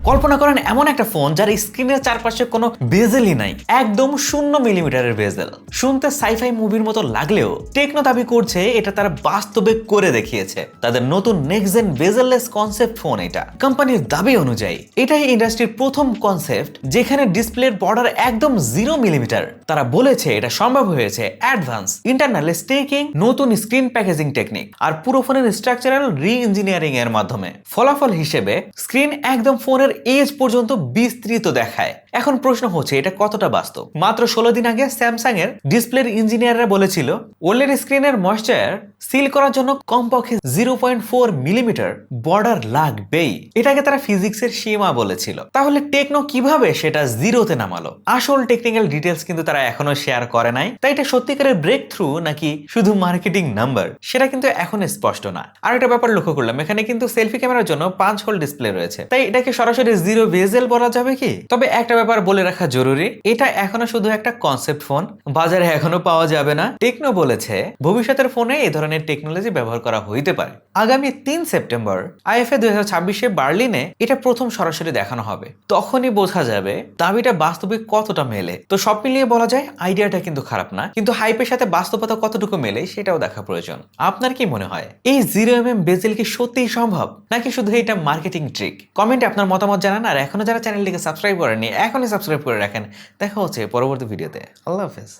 কল্পনা করেন এমন একটা ফোন যার স্ক্রিনের চারপাশে কোনো বেজেলই নাই, একদম 0 মিলিমিটারের বেজেল। শুনতে সাইফাই মুভির মতো লাগলেও টেকনো দাবি করছে এটা তারা বাস্তবে করে দেখিয়েছে। তাদের নতুন next gen bezelless concept phone এটা। কোম্পানির দাবি অনুযায়ী এটাই ইন্ডাস্ট্রির প্রথম কনসেপ্ট যেখানে ডিসপ্লের বর্ডার একদম 0 মিলিমিটার। তারা বলেছে এটা সম্ভব হয়েছে অ্যাডভান্স ইন্টারনাল স্টেকিং, নতুন স্ক্রিন প্যাকেজিং টেকনিক আর পুরো ফোনের স্ট্রাকচারাল রি ইঞ্জিনিয়ারিং এর মাধ্যমে। ফলাফল হিসেবে স্ক্রিন একদম ফোনের এজ পর্যন্ত বিস্তৃত দেখায়। এখন প্রশ্ন হচ্ছে এটা কতটা বাস্তব। মাত্র 16 দিন আগে স্যামসাং এর ডিসপ্লের ইঞ্জিনিয়াররা বলেছিল ওলেড স্ক্রিনের ময়েশ্চার সিল করার জন্য কমপক্ষে 0.4 মিলিমিটার বর্ডার লাগবেই। এটাকে তারা ফিজিক্সের সীমা বলেছিল। তাহলে টেকনো কিভাবে সেটা জিরোতে নামালো? আসল টেকনিক্যাল ডিটেলস কিন্তু তারা এখনো শেয়ার করে নাই। তাই এটা সত্যিকারের ব্রেক থ্রু নাকি শুধু মার্কেটিং নাম্বার সেটা কিন্তু এখন স্পষ্ট না। আর একটা ব্যাপার লক্ষ্য করলাম, এখানে কিন্তু সেলফি ক্যামেরার জন্য 5 হোল ডিসপ্লে রয়েছে। তাই এটাকে সরাসরি জিরো বেজেল বলা যাবে কি? তবে একটা ব্যাপার বলে রাখা জরুরি, এটা এখনো শুধু একটা কনসেপ্ট ফোন, বাজারে এখনো পাওয়া যাবে না। টেকনো বলেছে ভবিষ্যতের ফোনে এই ধরনের টেকনোলজি ব্যবহার করা হইতে পারে। আগামী 3 সেপ্টেম্বর IFA 2026 বার্লিনে এটা প্রথম সরাসরি দেখানো হবে। তখনই বোঝা যাবে দাবিটা বাস্তবে কতটা মেলে। তো সব মিলিয়ে বলা যায় আইডিয়াটা কিন্তু খারাপ না, কিন্তু হাইপের সাথে বাস্তবতা কতটুকু মেলে সেটাও দেখা প্রয়োজন। আপনার কি মনে হয় এই 0mm বেজেল কি সত্যিই সম্ভব নাকি শুধু এটা মার্কেটিং ট্রিক? কমেন্টে আপনার মতামত জানান। আর এখনো যারা চ্যানেলটিকে সাবস্ক্রাইব করেননি এখনই সাবস্ক্রাইব করে রাখেন। দেখা হচ্ছে পরবর্তী ভিডিওতে। আল্লাহ হাফেজ।